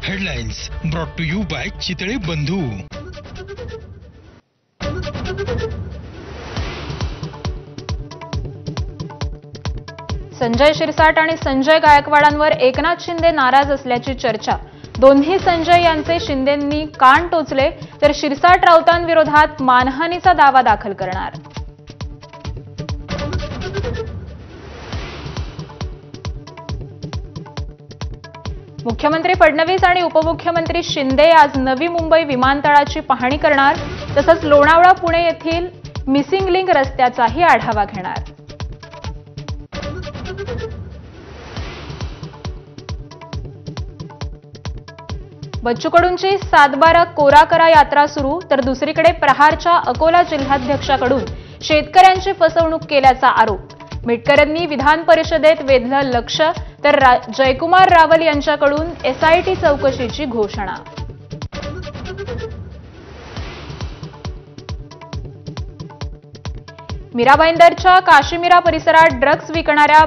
Headlines brought to you by Chitale Bandhu. Sanjay Shirsat आणि संजय गायकवाडांवर एकनाथ शिंदे नाराज असल्याची चर्चा। दोन्ही संजय यांचे शिंदेंनी कान टोचले तर शिरसाट राऊतांविरोधात मानहानीचा दावा दाखल करणार। मुख्यमंत्री फडणवीस आणि उपमुख्यमंत्री शिंदे आज नवी मुंबई विमानतळाची पाहणी करणार, तसंच लोणावळा पुणे येथील मिसिंग लिंक रस्त्याचाही आढावा घेणार। बच्चू कडूंची 7/12 कोरा करा यात्रा सुरू, तर दुसरीकडे प्रहारच्या अकोला जिल्हाध्यक्षाकडून शेतकऱ्यांची फसवणूक केल्याचा आरोप। मिटकरांनी विधान परिषदेत वेधलं लक्ष, तर जयकुमार रावल यांच्याकडून एसआयटी चौकशीची घोषणा। मीरा भाईंदरच्या काशीमीरा परिसरात ड्रग्ज विकणाऱ्या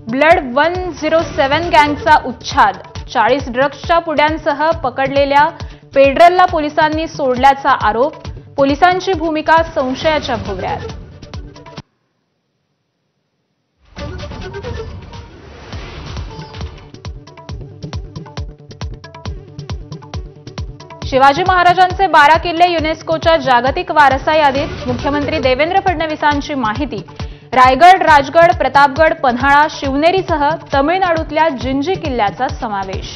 ब्लड 107 गँगचा उच्छाद। 40 ड्रग्जच्या पुड्यांसह पकडलेल्या पेडरलला पोलिसांनी सोडल्याचा आरोप। पोलिसांची भूमिका संशयाच्या भोवऱ्यात। शिवाजी महाराजांचे 12 किल्ले युनेस्कोच्या जागतिक वारसा यादीत। मुख्यमंत्री देवेंद्र फडणवीसांची माहिती। रायगड, राजगड, प्रतापगड, पन्हाळा, शिवनेरीसह तमिळनाडूतल्या जिंजी किल्ल्याचा समावेश।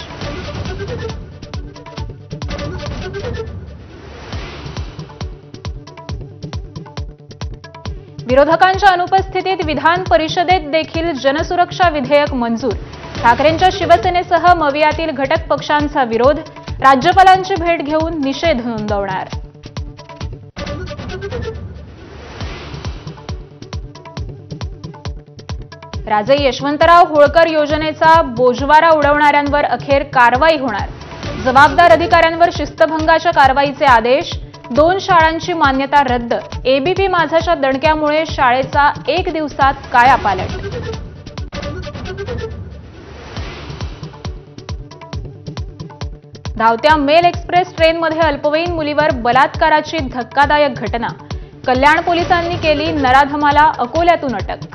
विरोधकांच्या अनुपस्थितीत विधान परिषदेत देखील जनसुरक्षा विधेयक मंजूर। ठाकरेंच्या शिवसेनेसह मवियातील घटक पक्षांचा विरोध। राज्यपालांची भेट घेऊन निषेध नोंदवणार। राजे यशवंतराव होळकर योजनेचा बोजवारा उडवणाऱ्यांवर अखेर कारवाई होणार। जबाबदार अधिकाऱ्यांवर शिस्तभंगाच्या कारवाईचे आदेश। 2 शाळांची मान्यता रद्द। एबीपी माझाच्या दणक्यामुळे शाळेचा 1 दिवसात कायापालट। धावत्या मेल एक्सप्रेस ट्रेनमध्ये अल्पवयीन मुलीवर बलात्काराची धक्कादायक घटना। कल्याण पोलिसांनी केली नराधमाला अकोल्यातून अटक।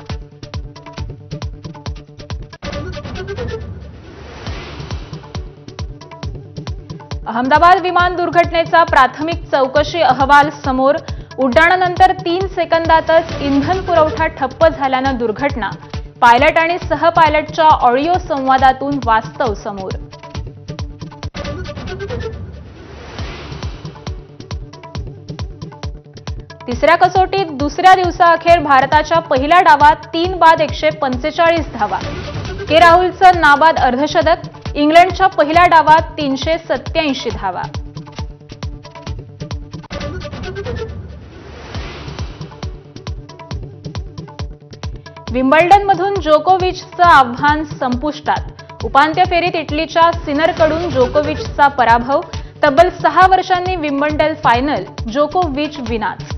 अहमदाबाद विमान दुर्घटनेचा प्राथमिक चौकशी अहवाल समोर। उड्डाणानंतर 3 सेकंदातच इंधन पुरवठा ठप्प झाल्यानं दुर्घटना। पायलट आणि सहपायलटच्या ऑडिओ संवादातून वास्तव समोर। तिसऱ्या कसोटीत दुसऱ्या दिवसाअखेर भारताच्या पहिल्या डावात 3 बाद 145 धावा। के राहुलचं नाबाद अर्धशतक। इंग्लंडच्या पहिल्या डावात 387 धावा। विम्बल्डनमधून जोकोविचचं आव्हान संपुष्टात। उपांत्य फेरीत इटलीच्या सिनरकडून जोकोविचचा पराभव। तब्बल 6 वर्षांनी विम्बल्डन फायनल, जोकोविच विनाच।